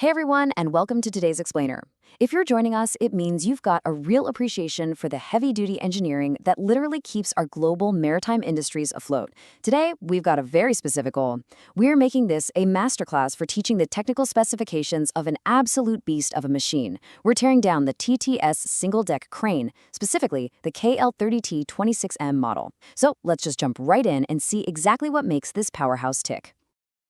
Hey everyone, and welcome to today's Explainer. If you're joining us, it means you've got a real appreciation for the heavy-duty engineering that literally keeps our global maritime industries afloat. Today, we've got a very specific goal. We're making this a masterclass for teaching the technical specifications of an absolute beast of a machine. We're tearing down the TTS single-deck crane, specifically the KL30T 26M model. So let's just jump right in and see exactly what makes this powerhouse tick.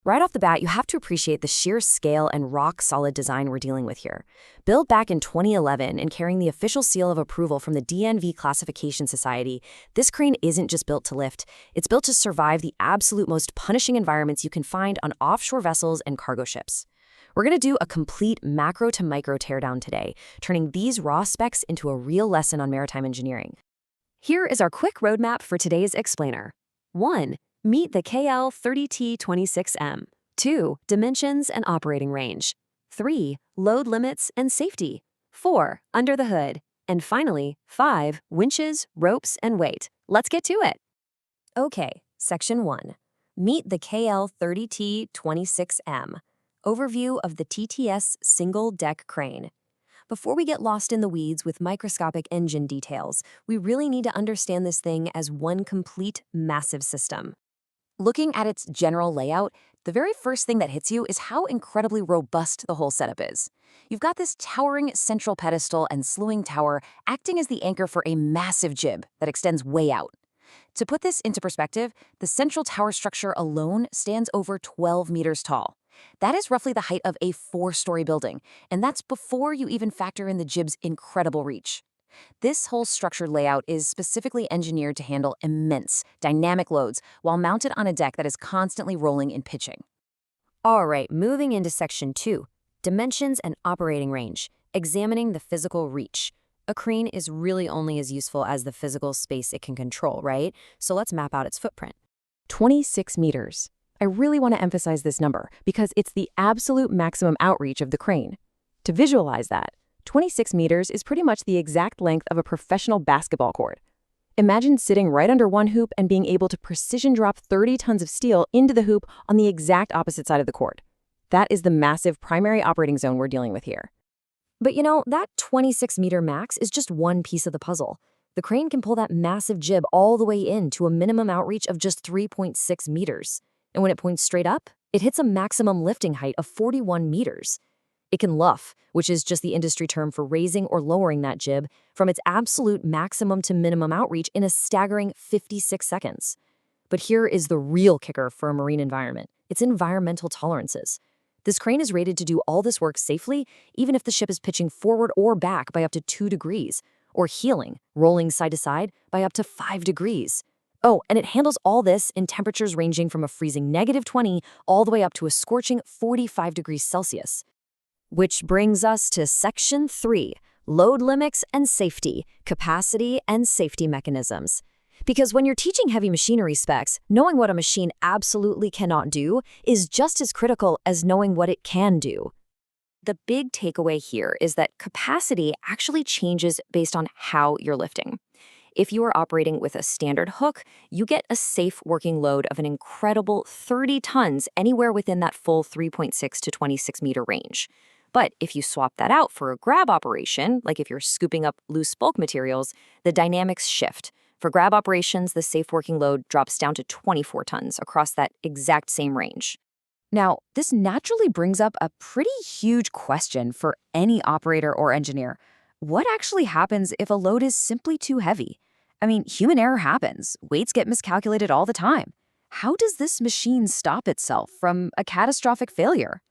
Right off the bat, you have to appreciate the sheer scale and rock-solid design we're dealing with here. Built back in 2011 and carrying the official seal of approval from the DNV Classification Society, this crane isn't just built to lift, it's built to survive the absolute most punishing environments you can find on offshore vessels and cargo ships. We're going to do a complete macro to micro teardown today, turning these raw specs into a real lesson on maritime engineering. Here is our quick roadmap for today's Explainer. 1. Meet the KL30T26M. 2. Dimensions and operating range. 3. Load limits and safety. 4. Under the hood. And finally, 5. Winches, ropes, and weight. Let's get to it. Okay, Section 1. Meet the KL30T26M. Overview of the TTS single-deck crane. Before we get lost in the weeds with microscopic engine details, we really need to understand this thing as one complete, massive system. Looking at its general layout, the very first thing that hits you is how incredibly robust the whole setup is. You've got this towering central pedestal and slewing tower acting as the anchor for a massive jib that extends way out. To put this into perspective, the central tower structure alone stands over 12 meters tall. That is roughly the height of a 4-story building, and that's before you even factor in the jib's incredible reach. This whole structured layout is specifically engineered to handle immense, dynamic loads while mounted on a deck that is constantly rolling and pitching. All right, moving into Section 2, Dimensions and Operating Range, examining the physical reach. A crane is really only as useful as the physical space it can control, right? So let's map out its footprint. 26 meters. I really want to emphasize this number because it's the absolute maximum outreach of the crane. To visualize that, 26 meters is pretty much the exact length of a professional basketball court. Imagine sitting right under one hoop and being able to precision drop 30 tons of steel into the hoop on the exact opposite side of the court. That is the massive primary operating zone we're dealing with here. But you know, that 26-meter max is just one piece of the puzzle. The crane can pull that massive jib all the way in to a minimum outreach of just 3.6 meters. And when it points straight up, it hits a maximum lifting height of 41 meters. It can luff, which is just the industry term for raising or lowering that jib from its absolute maximum to minimum outreach in a staggering 56 seconds. But here is the real kicker for a marine environment. It's environmental tolerances. This crane is rated to do all this work safely, even if the ship is pitching forward or back by up to 2 degrees, or heeling, rolling side to side, by up to 5 degrees. Oh, and it handles all this in temperatures ranging from a freezing -20 all the way up to a scorching 45 degrees Celsius. Which brings us to Section 3, Load Limits and Safety, Capacity and Safety Mechanisms. Because when you're teaching heavy machinery specs, knowing what a machine absolutely cannot do is just as critical as knowing what it can do. The big takeaway here is that capacity actually changes based on how you're lifting. If you are operating with a standard hook, you get a safe working load of an incredible 30 tons anywhere within that full 3.6 to 26 meter range. But if you swap that out for a grab operation, like if you're scooping up loose bulk materials, the dynamics shift. For grab operations, the safe working load drops down to 24 tons across that exact same range. Now, this naturally brings up a pretty huge question for any operator or engineer. What actually happens if a load is simply too heavy? I mean, human error happens. Weights get miscalculated all the time. How does this machine stop itself from a catastrophic failure?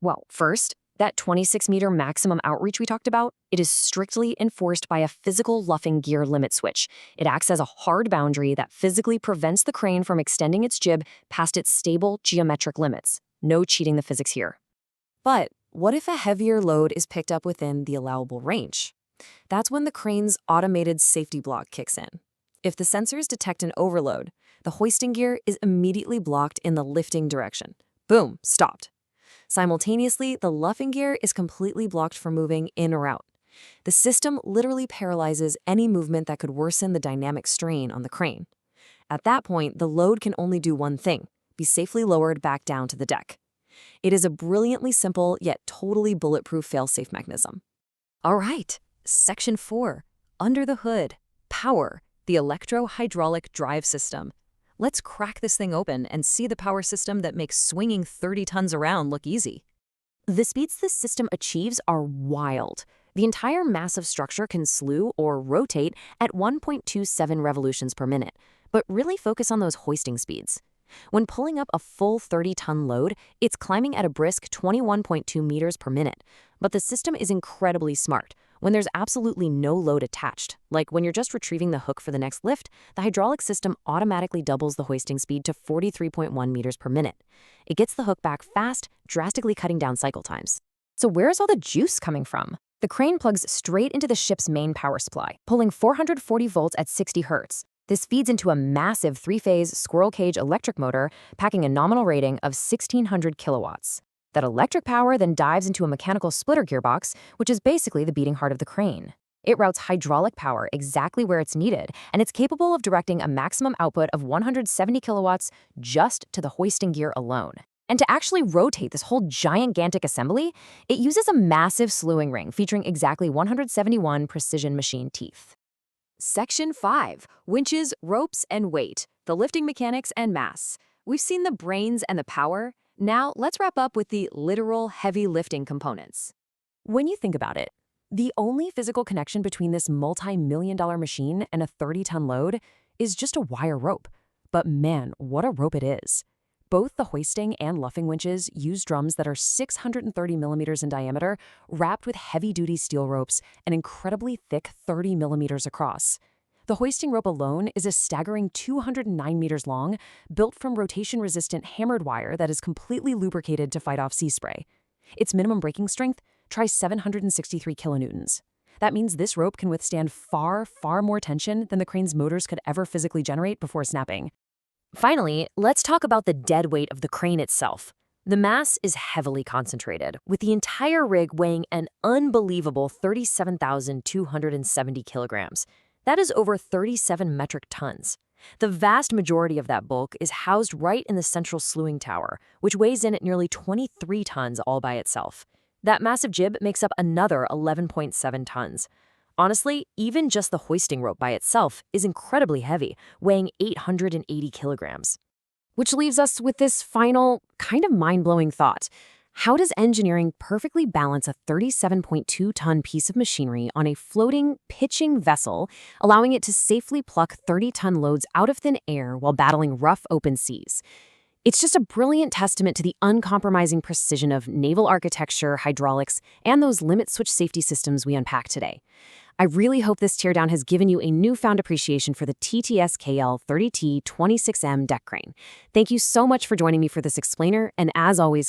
Well, first, that 26-meter maximum outreach we talked about, it is strictly enforced by a physical luffing gear limit switch. It acts as a hard boundary that physically prevents the crane from extending its jib past its stable geometric limits. No cheating the physics here. But what if a heavier load is picked up within the allowable range? That's when the crane's automated safety block kicks in. If the sensors detect an overload, the hoisting gear is immediately blocked in the lifting direction. Boom, stopped. Simultaneously, the luffing gear is completely blocked from moving in or out. The system literally paralyzes any movement that could worsen the dynamic strain on the crane. At that point, the load can only do one thing: be safely lowered back down to the deck. It is a brilliantly simple yet totally bulletproof fail-safe mechanism. All right, Section 4, Under the Hood, Power, the electro-hydraulic drive system. Let's crack this thing open and see the power system that makes swinging 30 tons around look easy. The speeds this system achieves are wild. The entire massive structure can slew or rotate at 1.27 revolutions per minute, but really focus on those hoisting speeds. When pulling up a full 30-ton load, it's climbing at a brisk 21.2 meters per minute. But the system is incredibly smart. When there's absolutely no load attached, like when you're just retrieving the hook for the next lift, the hydraulic system automatically doubles the hoisting speed to 43.1 meters per minute. It gets the hook back fast, drastically cutting down cycle times. So where's all the juice coming from? The crane plugs straight into the ship's main power supply, pulling 440 volts at 60 hertz. This feeds into a massive three-phase squirrel cage electric motor packing a nominal rating of 1,600 kilowatts. That electric power then dives into a mechanical splitter gearbox, which is basically the beating heart of the crane. It routes hydraulic power exactly where it's needed, and it's capable of directing a maximum output of 170 kilowatts just to the hoisting gear alone. And to actually rotate this whole gigantic assembly, it uses a massive slewing ring featuring exactly 171 precision machine teeth. Section 5, Winches, Ropes, and Weight, the lifting mechanics and mass. We've seen the brains and the power. Now let's wrap up with the literal heavy lifting components. When you think about it, the only physical connection between this multi-million-dollar machine and a 30-ton load is just a wire rope. But man, what a rope it is. Both the hoisting and luffing winches use drums that are 630 millimeters in diameter, wrapped with heavy-duty steel ropes and incredibly thick 30 millimeters across. The hoisting rope alone is a staggering 209 meters long, built from rotation-resistant hammered wire that is completely lubricated to fight off sea spray. Its minimum breaking strength tries 763 kilonewtons. That means this rope can withstand far, far more tension than the crane's motors could ever physically generate before snapping. Finally, let's talk about the dead weight of the crane itself. The mass is heavily concentrated, with the entire rig weighing an unbelievable 37,270 kilograms. That is over 37 metric tons. The vast majority of that bulk is housed right in the central slewing tower, which weighs in at nearly 23 tons all by itself. That massive jib makes up another 11.7 tons. Honestly, even just the hoisting rope by itself is incredibly heavy, weighing 880 kilograms. Which leaves us with this final, kind of mind-blowing thought. How does engineering perfectly balance a 37.2-ton piece of machinery on a floating, pitching vessel, allowing it to safely pluck 30-ton loads out of thin air while battling rough open seas? It's just a brilliant testament to the uncompromising precision of naval architecture, hydraulics, and those limit switch safety systems we unpacked today. I really hope this teardown has given you a newfound appreciation for the TTS KL 30T 26M deck crane. Thank you so much for joining me for this explainer, and as always,